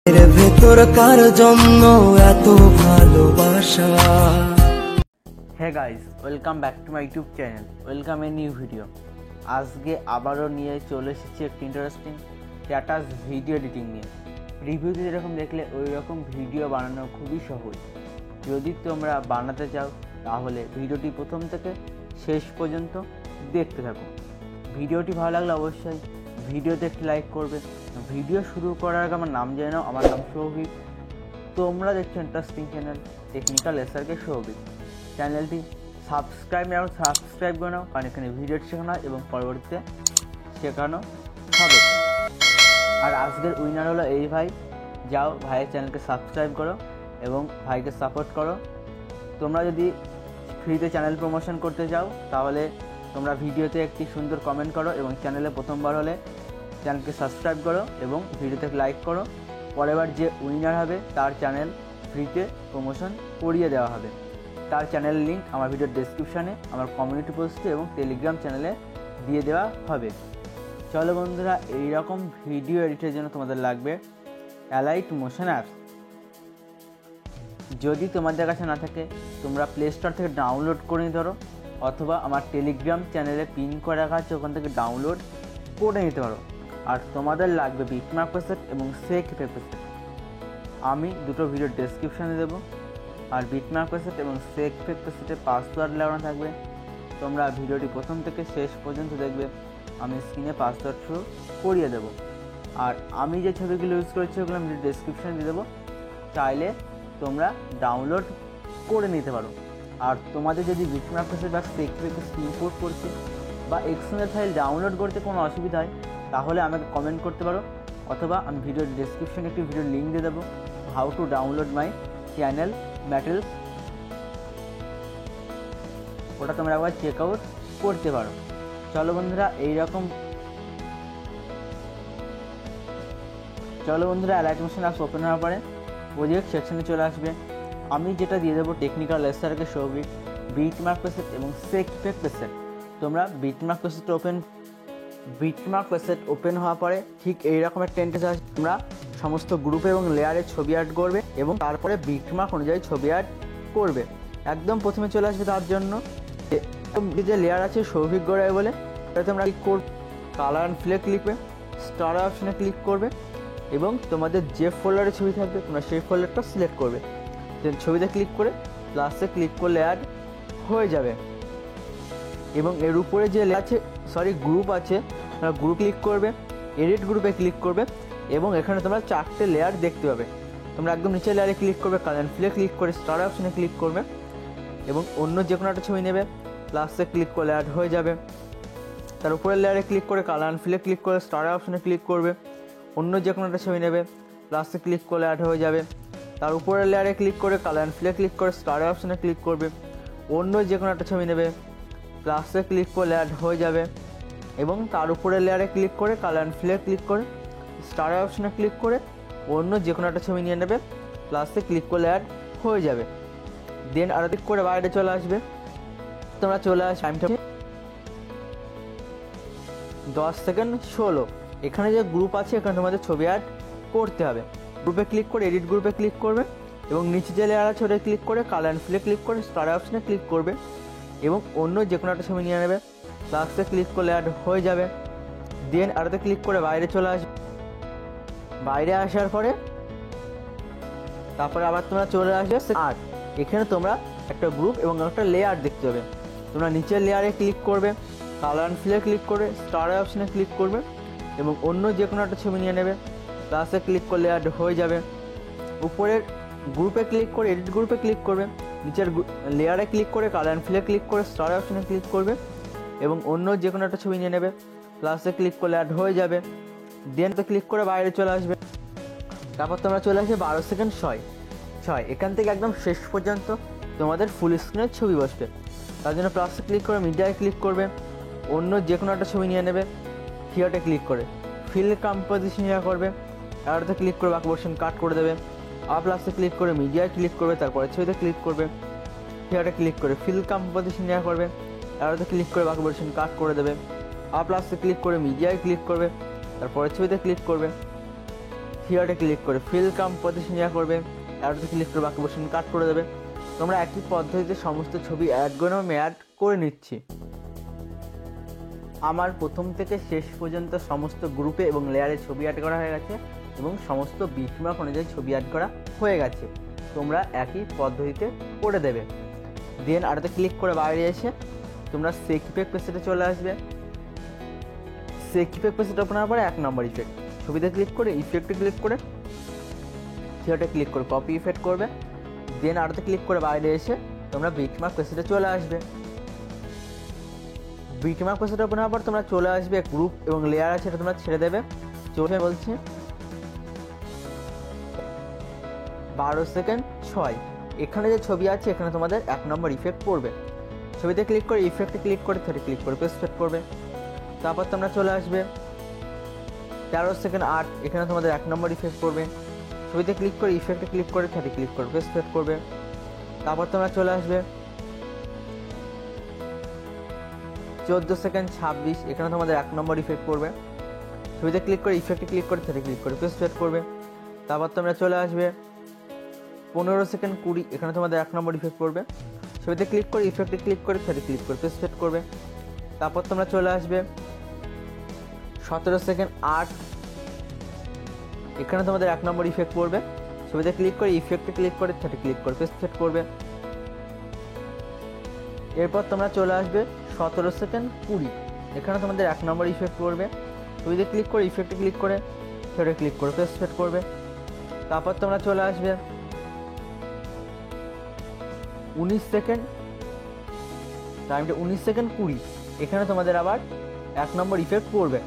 এর ভেতর কার জন্য এত ভালোবাসা। Hey guys, welcome back to my YouTube channel, welcome a new video. আজকে আবারও নিয়ে চলে এসেছি একটি ইন্টারেস্টিং স্ট্যাটাস ভিডিও এডিটিং নিয়ে। রিভিউতে যেরকম দেখলে ওই রকম ভিডিও বানানো খুবই সহজ। যদি তোমরা বানাতে চাও তাহলে ভিডিওটি প্রথম থেকে শেষ পর্যন্ত দেখতে থাকো। ভিডিওটি ভালো লাগলে অবশ্যই ভিডিওতে একটি লাইক করবে। ভিডিও শুরু করার আগে আমার নাম জেনে নাও, আমার নাম সৌভিক। তোমরা দেখছো interesting channel technical SRK Souvik. চ্যানেলটি সাবস্ক্রাইব করে নাও, কারণ এখানে ভিডিও শেখানো হয় এবং পরবর্তীতে শেখানো হবে। আর আজকের উইনার হলো এই ভাই। যাও ভাইয়ের চ্যানেলকে সাবস্ক্রাইব করো এবং ভাইকে সাপোর্ট করো। তোমরা যদি ফ্রিতে চ্যানেল প্রমোশন করতে চাও তাহলে তোমরা ভিডিওতে একটি সুন্দর কমেন্ট করো এবং চ্যানেলে প্রথমবার হলে চ্যানেলকে সাবস্ক্রাইব করো এবং ভিডিওতে লাইক করো। পরেরবার যে উইনার হবে তার চ্যানেল ফ্রিতে প্রমোশন করিয়ে দেওয়া হবে। তার চ্যানেলের লিঙ্ক আমার ভিডিওর ডেসক্রিপশানে, আমার কমিউনিটি পোস্টে এবং টেলিগ্রাম চ্যানেলে দিয়ে দেওয়া হবে। চলো বন্ধুরা, এইরকম ভিডিও এডিটের জন্য তোমাদের লাগবে অ্যালাইট মোশন অ্যাপস। যদি তোমাদের কাছে না থাকে তোমরা প্লে স্টোর থেকে ডাউনলোড করে নিতে পারো, অথবা আমার টেলিগ্রাম চ্যানেলে পিন করে রাখা আছে ওখান থেকে ডাউনলোড করে নিতে পারো। আর তোমাদের লাগবে বিটমার্ক প্রেসেট এবং সেক প্রেসেট। আমি দুটো ভিডিও ডেসক্রিপশানে দেবো। আর বিটমার্ক প্রেসেট এবং সেক প্রেসেটে পাসওয়ার্ড লাগানো থাকবে। তোমরা ভিডিওটি প্রথম থেকে শেষ পর্যন্ত দেখবে, আমি স্ক্রিনে পাসওয়ার্ড থ্রু করিয়ে দেবো। আর আমি যে ছবিগুলো ইউজ করেছি ওগুলো আমি ডেসক্রিপশানে দিয়ে দেবো, চাইলে তোমরা ডাউনলোড করে নিতে পারো। আর তোমাদের যদি বিটমার্ক প্রেসেট বা সেক প্রেসেট ইম্পোর্ট করতে বা এক্সএমএল ফাইল ডাউনলোড করতে কোনো অসুবিধা হয় তাহলে আমাকে কমেন্ট করতে পারো, অথবা আমি ভিডিওর ডেসক্রিপশানে একটি ভিডিওর লিঙ্ক দিয়ে দেবো, how to download my channel materials. ওটা তোমরা একবার চেক আউট করতে পারো। চলো বন্ধুরা, অ্যালাইট মোশন অ্যাপস ওপেন হওয়ার পরে প্রজেক্ট সেকশনে চলে আসবে। আমি যেটা দিয়ে দেবো টেকনিক্যাল এসআরকে সৌভিক, বিটমার্ক প্রেসেট এবং সেক প্রেসেট। তোমরা বিটমার্ক প্রেসেট ওপেন হওয়ার পরে ঠিক এইরকম একটা ইন্টারফেস আসবে। তোমরা সমস্ত গ্রুপে এবং লেয়ারে ছবি অ্যাড করবে এবং তারপরে বিটমার্ক অনুযায়ী ছবি অ্যাড করবে। একদম প্রথমে চলে আসবে তার জন্য যে লেয়ার আছে সৌভিক গড়াই বলে, তোমরা ক্লিক করবে, কালার অ্যান্ড ফিলে ক্লিক করবে, স্টার অপশনে ক্লিক করবে এবং তোমাদের যে ফোল্ডারে ছবি থাকবে তোমরা সেই ফোল্ডারটা সিলেক্ট করবে। দেন ছবিতে ক্লিক করে প্লাসে ক্লিক করলে অ্যাড হয়ে যাবে। এবং এর উপরে যে গ্রুপ আছে গ্রুপ ক্লিক করবে, এডিট গ্রুপে ক্লিক করবে এবং এখানে তোমরা 4টে লেয়ার দেখতে পাবে। তোমরা একদম নিচের লেয়ারে ক্লিক করবে, কালার অ্যান্ড ফিলে ক্লিক করে স্টার অপশনে ক্লিক করবে এবং অন্য যে কোনো একটা ছবি নেবে, প্লাসে ক্লিক করলে অ্যাড হয়ে যাবে। তার উপরের লেয়ারে ক্লিক করে কালার অ্যান্ড ফিলে ক্লিক করে স্টার অপশনে ক্লিক করবে, অন্য যে কোনো একটা ছবি নেবে, প্লাসে ক্লিক করলে অ্যাড হয়ে যাবে। তার উপরের লেয়ারে ক্লিক করে কালার অ্যান্ড ফিলে ক্লিক করে স্টার অপশনে ক্লিক করবে, অন্য যে কোনো একটা ছবি নেবে, প্লাসে ক্লিক করলে অ্যাড হয়ে যাবে এবং তার উপরের লেয়ারে ক্লিক করে কালার অ্যান্ড ফিলে ক্লিক করে স্টার অপশনে ক্লিক করে অন্য যে কোনো একটা ছবি নিয়ে নেবে, প্লাসে ক্লিক করলে অ্যাড হয়ে যাবে। দেন আর ক্লিক করে বাইরে চলে আসবে। তোমরা চলে আসবে টাইমটা 10 সেকেন্ড 16। এখানে যে গ্রুপ আছে এখানে তোমাদের ছবি অ্যাড করতে হবে। গ্রুপে ক্লিক করে এডিট গ্রুপে ক্লিক করবে এবং নিচে যে লেয়ার আছে ওটা ক্লিক করে কালার অ্যান্ড ফিলে ক্লিক করে স্টার অপশনে ক্লিক করবে এবং অন্য যে কোনো একটা ছবি নিয়ে নেবে, প্লাসে ক্লিক করলে অ্যাড হয়ে যাবে। দেন আরতে ক্লিক করে বাইরে চলে আসবে। বাইরে আসার পরে তারপরে আবার তোমরা চলে আসবে আর এখানে তোমরা একটা গ্রুপ এবং একটা লেয়ার দেখতে পাবে। তোমরা নিচের লেয়ারে ক্লিক করবে, কালার অ্যান্ড ফিলে ক্লিক করে স্টার অপশনে ক্লিক করবে এবং অন্য যে কোনো একটা ছবি নিয়ে নেবে, প্লাসে ক্লিক করলে অ্যাড হয়ে যাবে। উপরের গ্রুপে ক্লিক করে এডিট গ্রুপে ক্লিক করবে, নিচের লেয়ারে ক্লিক করে কালার অ্যান্ড ফিলে ক্লিক করে স্টার অপশনে ক্লিক করবে এবং অন্য যে কোনো একটা ছবি নিয়ে নেবে, প্লাসে ক্লিক করলে অ্যাড হয়ে যাবে। দেন তো ক্লিক করে বাইরে চলে আসবে। তারপর তোমরা চলে আসবে 12 সেকেন্ড 6। এখান থেকে একদম শেষ পর্যন্ত তোমাদের ফুল স্ক্রিনের ছবি বসবে। তার জন্য প্লাসে ক্লিক করে মিডিয়ায় ক্লিক করবে, অন্য যে কোনো একটা ছবি নিয়ে নেবে, থিয়েটারে ক্লিক করে ফিল কম্পোজিশন করবে, আরতে ক্লিক করে বাকি পোর্শন কাট করে দেবে। আর প্লাসে ক্লিক করে মিডিয়ায় ক্লিক করবে, তারপরে ছবিতে ক্লিক করবে, থিয়েটারে ক্লিক করে ফিল কম্পোজিশন করবে, আরতে ক্লিক করে বাকি পোর্শন কাট করে দেবে। আর প্লাসে ক্লিক করে মিডিয়ায় ক্লিক করবে, তারপরে ছবিতে ক্লিক করবে, থিয়েটারে ক্লিক করে ফিল কম্পোজিশন যা করবে, অ্যাডতে ক্লিক করে বাকি পোর্শন কাট করে দেবে। তোমরা একই পদ্ধতিতে সমস্ত ছবি অ্যাড করে নিচ্ছি। আমার প্রথম থেকে শেষ পর্যন্ত সমস্ত গ্রুপে এবং লেয়ারে ছবি অ্যাড করা হয়ে গেছে এবং সমস্ত বিটমার্ক অনুযায়ী ছবি অ্যাড করা হয়ে গেছে। তোমরা একই পদ্ধতিতে করে দেবে। দেন আরতে ক্লিক করে বাইরে এসে তোমরা সেক ইফেক্ট পেজে চলে আসবে। সেক ইফেক্ট পেজটা ওপেন হওয়ার পরে 1 নম্বর ইফেক্ট, ছবিতে ক্লিক করে ইফেক্টে ক্লিক করে থিয়েটারে ক্লিক করে কপি ইফেক্ট করবে। দেন আরতে ক্লিক করে বাইরে এসে তোমরা বিটমার্ক পেজে চলে আসবে। বিটমার্ক পেজটা ওপেন হওয়ার পর তোমরা চলে আসবে গ্রুপ এবং লেয়ার আছে, এটা তোমরা ছেড়ে দেবে। চলে বলছি 12 সেকেন্ড 6, এখানে যে ছবি আছে এখানে তোমাদের 1 নম্বর ইফেক্ট পড়বে। ছবিতে ক্লিক করে ইফেক্টে ক্লিক করে থিয়েটারে ক্লিক করে পেস্ট করবে। তারপর তোমরা চলে আসবে 13 সেকেন্ড 8, এখানে তোমাদের 1 নম্বর ইফেক্ট পড়বে। ছবিতে ক্লিক করে ইফেক্টে ক্লিক করে থিয়েটারে ক্লিক করে পেস্ট করবে। তারপর তোমরা চলে আসবে 14 সেকেন্ড 26, এখানে তোমাদের 1 নম্বর ইফেক্ট পড়বে। ছবিতে ক্লিক করে ইফেক্টে ক্লিক করে থিয়েটারে ক্লিক করে পেস্ট করবে। তারপর তোমরা চলে আসবে 15 সেকেন্ড 20, এখানে তোমাদের 1 নম্বর ইফেক্ট পড়বে। ছবিতে ক্লিক করে ইফেক্টে ক্লিক করে থিয়েটারে ক্লিক করে পেস্ট করবে। তারপর তোমরা চলে আসবে 17 সেকেন্ড 8, এখানে তোমাদের 1 নম্বর ইফেক্ট পড়বে। ছবিতে ক্লিক করে ইফেক্টে ক্লিক করে থিয়েটারে ক্লিক করে পেস্ট করবে। এরপর তোমরা চলে আসবে 17 সেকেন্ড 20, এখানে তোমাদের 1 নম্বর ইফেক্ট পড়বে। ছবিতে ক্লিক করে ইফেক্টে ক্লিক করে থিয়েটারে ক্লিক করে পেস্ট করবে। তারপর তোমরা চলে আসবে 19 সেকেন্ড, টাইমটা 19 সেকেন্ড 20, এখানে তোমাদের আবার 1 নম্বর ইফেক্ট পড়বে।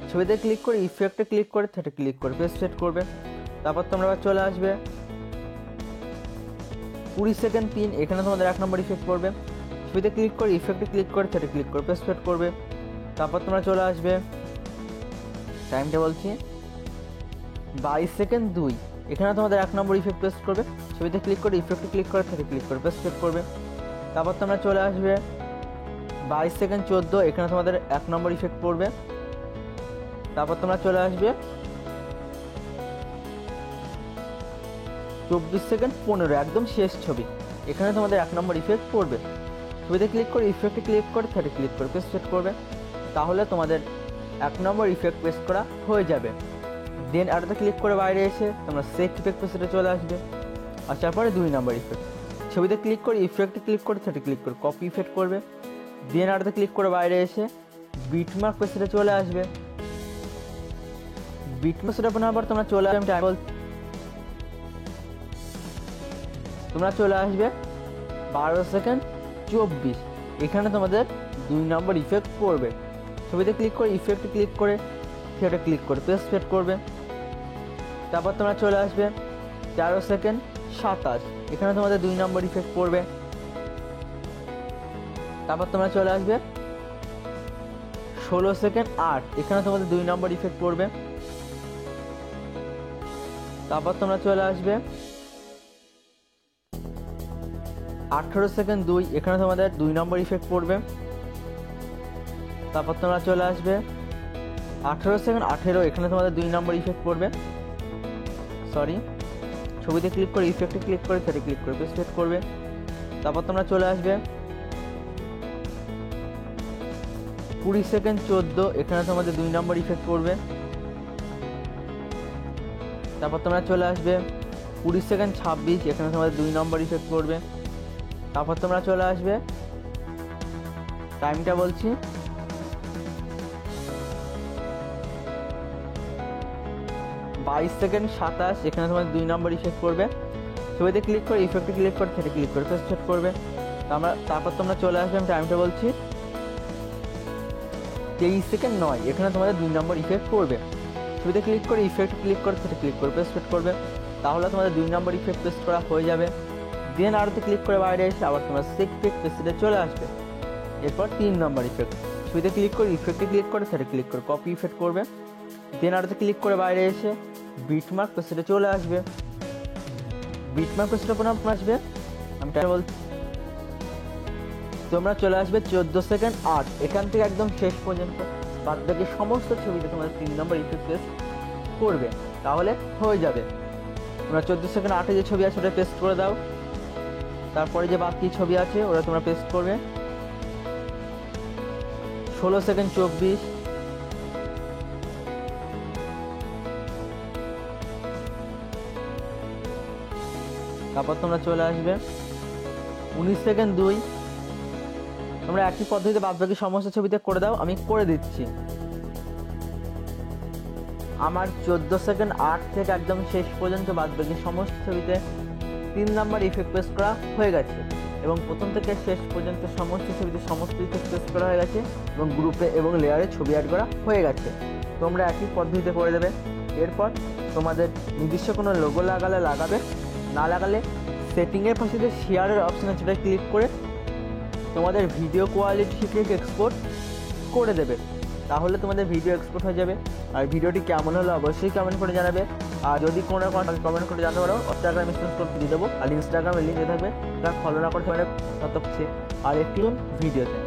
ছবিতে ক্লিক করে ইফেক্টে ক্লিক করে থিয়েটারে ক্লিক করে পেস্ট করবে। তারপর তোমরা আবার চলে আসবে 20 সেকেন্ড 3, এখানে তোমাদের 1 নম্বর ইফেক্ট পড়বে। ছবিতে ক্লিক করে ইফেক্টে ক্লিক করে থিয়েটারে ক্লিক করে পেস্ট করবে। তারপর তোমরা চলে আসবে টাইমটা বলছি 22 সেকেন্ড 2, এখানে তোমাদের 1 নম্বর ইফেক্ট পেস্ট করবে। ছবিতে ক্লিক করে ইফেক্টে ক্লিক করে থিয়েটারে ক্লিক করে পেস্ট করবে। তারপর তোমরা চলে আসবে 22 সেকেন্ড 14, এখানে তোমাদের 1 নম্বর ইফেক্ট পড়বে। তারপর তোমরা চলে আসবে 24 সেকেন্ড 15, একদম শেষ ছবি, এখানে তোমাদের 1 নম্বর ইফেক্ট পড়বে। ছবিতে ক্লিক করে ইফেক্টে ক্লিক করে থিয়েটারে ক্লিক করে পেস্ট করবে। তাহলে তোমাদের 1 নম্বর ইফেক্ট পেস্ট করা হয়ে যাবে। দেন আরতে ক্লিক করে বাইরে এসে তোমরা সেক ইফেক্ট পেজে চলে আসবে। আসার পরে 2 নম্বর ইফেক্ট, ছবিতে ক্লিক করে ইফেক্টে ক্লিক করে থিয়েটারে ক্লিক করে কপি ইফেক্ট করবে। দেন আরতে ক্লিক করে বাইরে এসে বিটমার্ক পেজে চলে আসবে। বিটমার্ক সেট ওপেন হওয়ার পর তোমরা চলে আসবে তোমরা চলে আসবে 12 সেকেন্ড 24, এখানে তোমাদের 2 নম্বর ইফেক্ট পড়বে। ছবিতে ক্লিক করে ইফেক্টে ক্লিক করে থিয়েটারে ক্লিক করে পেস্ট করবে। তারপর তোমরা চলে আসবে 13 সেকেন্ড 27, এখানে তোমাদের 2 নম্বর ইফেক্ট পড়বে। তারপর তোমরা চলে আসবে 16 সেকেন্ড 8, এখানে তোমাদের 2 নম্বর ইফেক্ট পড়বে। তারপর তোমরা চলে আসবে 18 সেকেন্ড 2, এখানে তোমাদের 2 নম্বর ইফেক্ট পড়বে। তারপর তোমরা চলে আসবে 18 সেকেন্ড 18, এখানে তোমাদের 2 নম্বর ইফেক্ট পড়বে। ছবিতে ক্লিক করে ইফেক্টে ক্লিক করে থিয়েটারে ক্লিক করে পেস্ট করবে। তারপর তোমরা চলে আসবে 20 সেকেন্ড 14, এখানে তোমাদের 2 নম্বর ইফেক্ট পড়বে। তারপর তোমরা চলে আসবে 20 সেকেন্ড 26, এখানে তোমাদের 2 নম্বর ইফেক্ট পড়বে। তারপর তোমরা চলে আসবে টাইমটা বলছি 22 সেকেন্ড 27, এখানে তোমাদের 2 নম্বর ইফেক্ট পড়বে। ছবিতে ক্লিক করে ইফেক্টে ক্লিক করে থিয়েটারে ক্লিক করে পেস্ট করবে। তারপর তোমরা চলে আসবে, আমি টাইমটা বলছি 23 সেকেন্ড 9, এখানে তোমাদের 2 নম্বর ইফেক্ট পড়বে। ছবিতে ক্লিক করে ইফেক্ট ক্লিক করে থিয়েটারে ক্লিক করে পেস্ট করবে। তাহলে তোমাদের 2 নম্বর ইফেক্ট পেস্ট করা হয়ে যাবে। দেন আরতে ক্লিক করে বাইরে এসে আবার তোমরা সেক ইফেক্ট পেজে চলে আসবে। এরপর 3 নম্বর ইফেক্ট, ছবিতে ক্লিক করে ইফেক্টে ক্লিক করে থিয়েটারে ক্লিক করে কপি ইফেক্ট করবে। দেন আরতে ক্লিক করে বাইরে এসে বিটমার্ক পেজে চলে আসবে। বিটমার্ক পেজটা ওপেন আসবে, আমি টাইম বলছি তোমরা চলে আসবে 14 সেকেন্ড 8, এখান থেকে একদম শেষ পর্যন্ত বাদ বাকি সমস্ত ছবিতে তোমাদের 3 নম্বর ইফেক্ট পেস্ট করবে। তাহলে হয়ে যাবে। তোমরা 14 সেকেন্ড 8 যে ছবি আছে ওটা পেস্ট করে দাও। তারপরে যে বাকি ছবি আছে ওটা তোমরা পেস্ট করবে। 16 সেকেন্ড 24, তারপর তোমরা চলে আসবে 19 সেকেন্ড 2। তোমরা একই পদ্ধতিতে বাদবাকি সমস্ত ছবিতে করে দাও, আমি করে দিচ্ছি। আমার 14 সেকেন্ড 8 থেকে একদম শেষ পর্যন্ত বাদবাকি সমস্ত ছবিতে 3 নাম্বার ইফেক্ট পেস্ট করা হয়ে গেছে এবং প্রথম থেকে শেষ পর্যন্ত সমস্ত ছবিতে সমস্ত ইফেক্ট পেস্ট করা হয়ে গেছে এবং গ্রুপে এবং লেয়ারে ছবি অ্যাড করা হয়ে গেছে। তোমরা একই পদ্ধতিতে করে দেবে। এরপর তোমাদের নির্দিষ্ট কোনো লোগো লাগাবে, না লাগালে সেটিংয়ের পাশে যে শেয়ারের অপশন আছে সেটা ক্লিক করে তোমাদের ভিডিও কোয়ালিটি থেকে এক্সপোর্ট করে দেবে, তাহলে তোমাদের ভিডিও এক্সপোর্ট হয়ে যাবে। আর ভিডিওটি কেমন হলো অবশ্যই কমেন্ট করে জানাবে। আর যদি কোনো কমেন্ট করে জানতে পারো ইনস্টাগ্রাম স্ক্রিনশট দিয়ে দেবো, আর ইনস্টাগ্রামে লিঙ্ক দিয়ে থাকবে, ফলো না করতে পারে তত। আর একটি ভিডিওতে